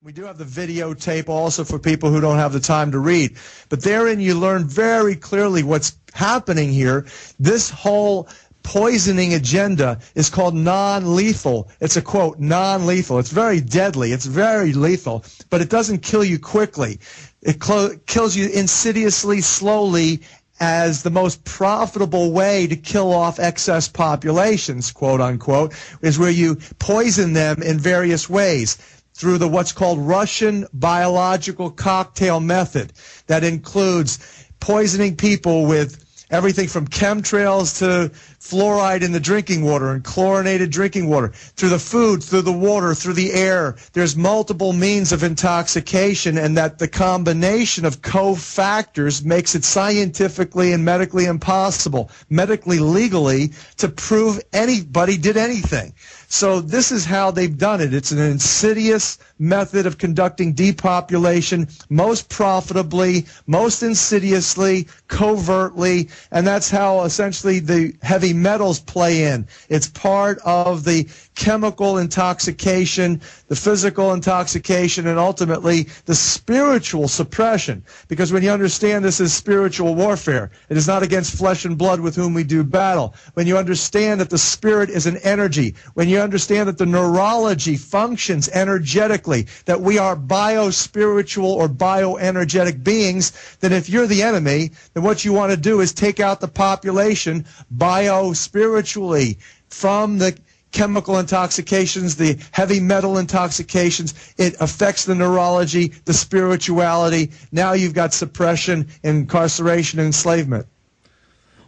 We do have the videotape also for people who don't have the time to read. But therein you learn very clearly what's happening here. This whole poisoning agenda is called non-lethal. It's a quote, non-lethal. It's very deadly. It's very lethal, but it doesn't kill you quickly. It kills you insidiously, slowly, as the most profitable way to kill off excess populations, quote unquote, is where you poison them in various ways through the what's called Russian biological cocktail method. That includes poisoning people with everything from chemtrails to fluoride in the drinking water and chlorinated drinking water, through the food, through the water, through the air. There's multiple means of intoxication, and that the combination of cofactors makes it scientifically and medically impossible, medically, legally, to prove anybody did anything. So this is how they've done it. It's an insidious method of conducting depopulation, most profitably, most insidiously, covertly, and that's how essentially the heavy metals play in. It's part of the chemical intoxication, the physical intoxication, and ultimately the spiritual suppression. Because when you understand this is spiritual warfare, it is not against flesh and blood with whom we do battle. When you understand that the spirit is an energy, when you understand that the neurology functions energetically, that we are biospiritual or bioenergetic beings, then if you're the enemy, then what you want to do is take out the population biospiritually from the chemical intoxications, the heavy metal intoxications. It affects the neurology, the spirituality. Now you've got suppression, incarceration, and enslavement.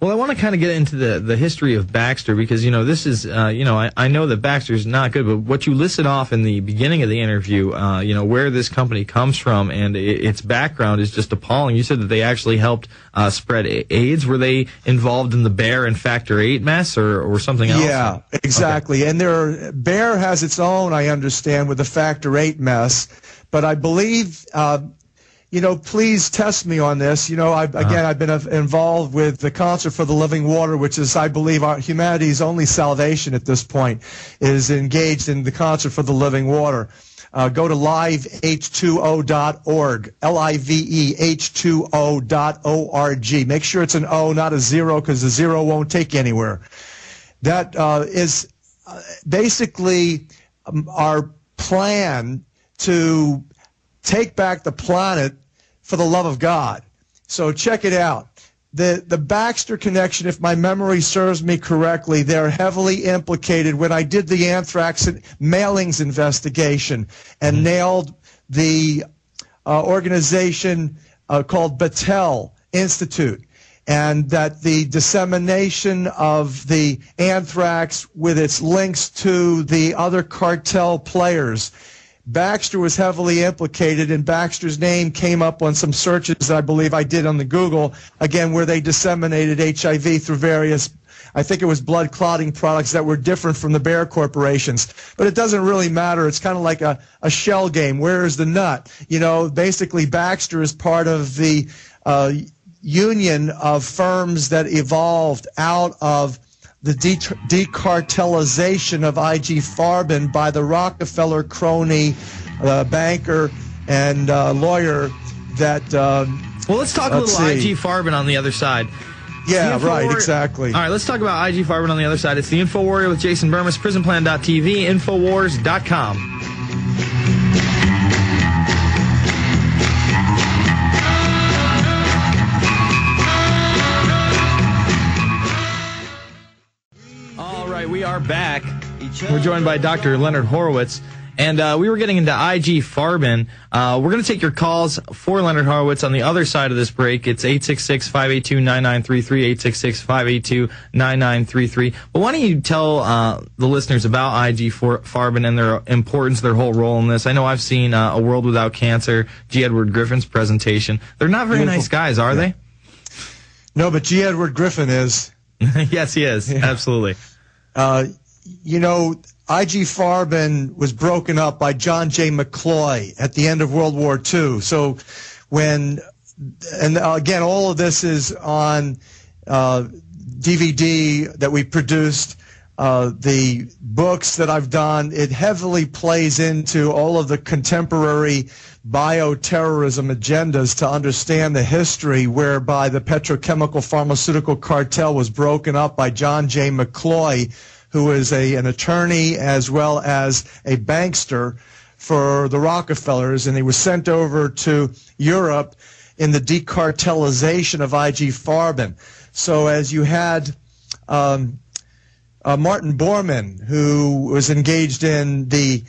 Well, I want to kind of get into the history of Baxter because, you know, this is, I know that Baxter's not good, but what you listed off in the beginning of the interview, where this company comes from and its background is just appalling. You said that they actually helped spread AIDS. Were they involved in the Bayer and Factor 8 mess or something else? Yeah, exactly. Okay. And Bayer has its own, I understand, with the Factor 8 mess, but I believe... please test me on this. I've been involved with the Concert for the Living Water, which is, I believe, humanity's only salvation at this point, is engaged in the Concert for the Living Water. Go to liveh2o.org, liveh2o.org. Make sure it's an O, not a zero, because the zero won't take you anywhere. That is basically our plan to take back the planet for the love of God. So check it out. The Baxter connection, if my memory serves me correctly, they're heavily implicated when I did the anthrax mailings investigation and nailed the organization called Battelle Institute, and that the dissemination of the anthrax with its links to the other cartel players. Baxter was heavily implicated, and Baxter's name came up on some searches I believe I did on the Google, again, where they disseminated HIV through various, I think it was blood clotting products that were different from the Bayer corporations. But it doesn't really matter. It's kind of like a shell game. Where is the nut? Basically Baxter is part of the union of firms that evolved out of the decartelization of IG Farben by the Rockefeller crony, banker, and lawyer that... well, let's talk a little IG Farben on the other side. Yeah, right, exactly. All right, let's talk about IG Farben on the other side. It's the InfoWarrior with Jason Bermas, PrisonPlan.tv, Infowars.com. We are back. We're joined by Dr. Len Horowitz, and we were getting into IG Farben. We're going to take your calls for Len Horowitz on the other side of this break. It's 866-582-9933, 866-582-9933. But why don't you tell the listeners about IG Farben and their importance, their whole role in this? I know I've seen A World Without Cancer, G. Edward Griffin's pretation. They're not very nice guys, are they? No, but G. Edward Griffin is. Yes, he is. Yeah. Absolutely. IG Farben was broken up by John J. McCloy at the end of World War II. So and again, all of this is on DVD that we produced the books that I've done, it heavily plays into all of the contemporary bioterrorism agendas to understand the history whereby the petrochemical pharmaceutical cartel was broken up by John J. McCloy, who was an attorney as well as a bankster for the Rockefellers, and he was sent over to Europe in the decartelization of IG Farben. So as you had Martin Bormann, who was engaged in the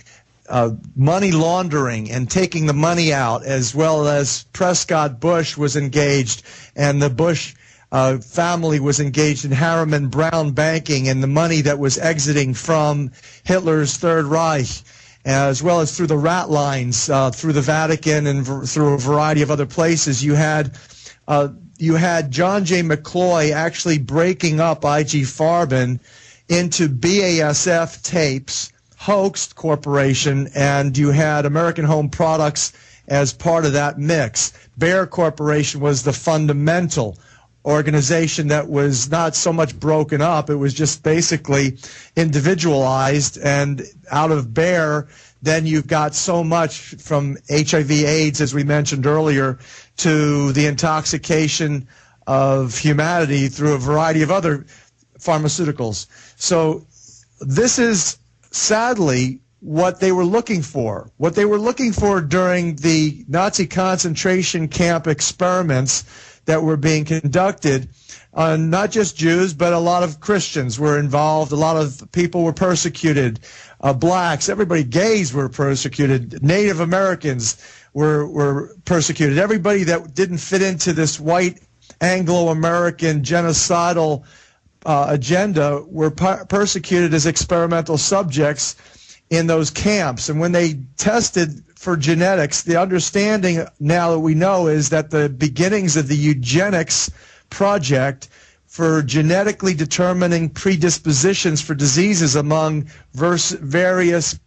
money laundering and taking the money out, as well as Prescott Bush was engaged, and the Bush family was engaged in Harriman Brown banking and the money that was exiting from Hitler's Third Reich, as well as through the rat lines, through the Vatican and through a variety of other places. You had John J. McCloy actually breaking up IG Farben into BASF tapes, Hoaxed Corporation, and you had American Home Products as part of that mix. Bayer Corporation was the fundamental organization that was not so much broken up, it was just basically individualized, and out of Bayer, then you've got so much from HIV/AIDS, as we mentioned earlier, to the intoxication of humanity through a variety of other pharmaceuticals. So this is sadly what they were looking for. What they were looking for during the Nazi concentration camp experiments that were being conducted on not just Jews, but a lot of Christians were involved. A lot of people were persecuted. Blacks, everybody, gays were persecuted. Native Americans were persecuted. Everybody that didn't fit into this white Anglo-American genocidal agenda were persecuted as experimental subjects in those camps. And when they tested for genetics, the understanding now that we know is that the beginnings of the Eugenics project for genetically determining predispositions for diseases among various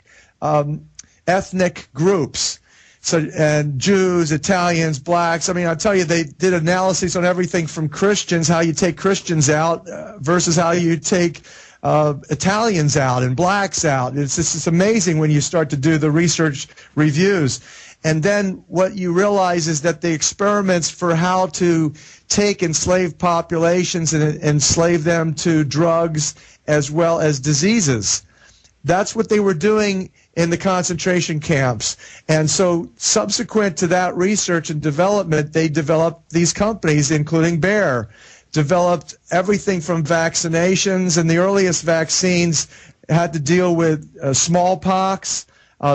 ethnic groups. So, and Jews, Italians, blacks. I mean, I'll tell you, they did analyses on everything from Christians, how you take Christians out versus how you take Italians out and blacks out. It's amazing when you start to do the research reviews. And then what you realize is that the experiments for how to take enslaved populations and enslave them to drugs as well as diseases, that's what they were doing in the concentration camps. And so subsequent to that research and development, they developed these companies, including Bayer, developed everything from vaccinations, and the earliest vaccines had to deal with smallpox.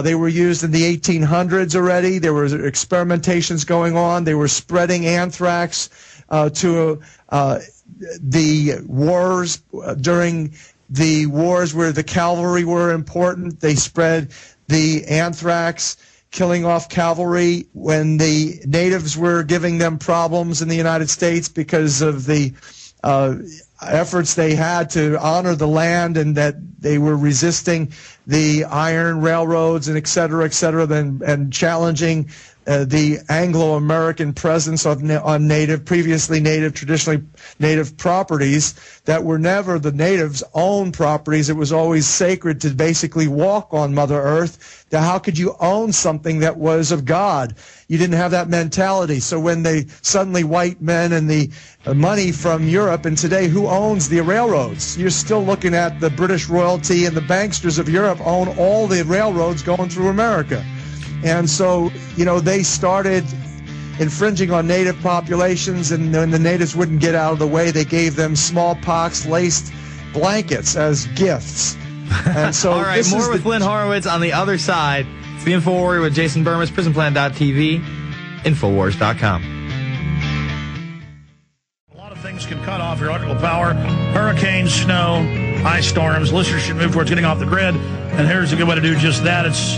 They were used in the 1800s already. There were experimentations going on. They were spreading anthrax to the wars. During the wars where the cavalry were important, they spread the anthrax, killing off cavalry when the natives were giving them problems in the United States because of the efforts they had to honor the land, and that they were resisting the iron railroads and et cetera, and challenging the Anglo-American presence on previously native, traditionally native properties that were never the natives' own properties. It was always sacred to basically walk on Mother Earth. Now, how could you own something that was of God? You didn't have that mentality. So when they suddenly white men and the money from Europe, and today who owns the railroads? You're still looking at the British royalty, and the banksters of Europe own all the railroads going through America. And so, you know, they started infringing on native populations, and when the natives wouldn't get out of the way, they gave them smallpox-laced blankets as gifts. And so all right, more with Len Horowitz on the other side. It's the InfoWarrior with Jason Bermas, PrisonPlan.tv, Infowars.com. A lot of things can cut off your electrical power. Hurricanes, snow, ice storms. Listeners should move towards getting off the grid. And here's a good way to do just that. It's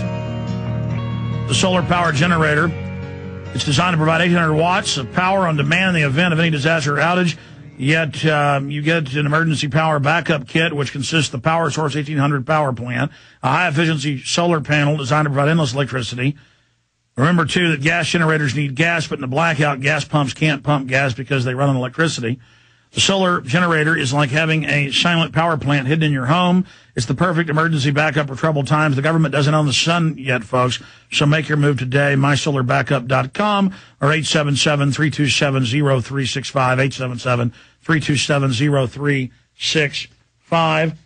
the solar power generator. It's designed to provide 800 watts of power on demand in the event of any disaster or outage. Yet you get an emergency power backup kit, which consists of the Power Source 1800 power plant, a high-efficiency solar panel designed to provide endless electricity. Remember, too, that gas generators need gas, but in the blackout, gas pumps can't pump gas because they run on electricity. The solar generator is like having a silent power plant hidden in your home. It's the perfect emergency backup for troubled times. The government doesn't own the sun yet, folks, so make your move today. MySolarBackup.com or 877-327-0365, 877-327-0365.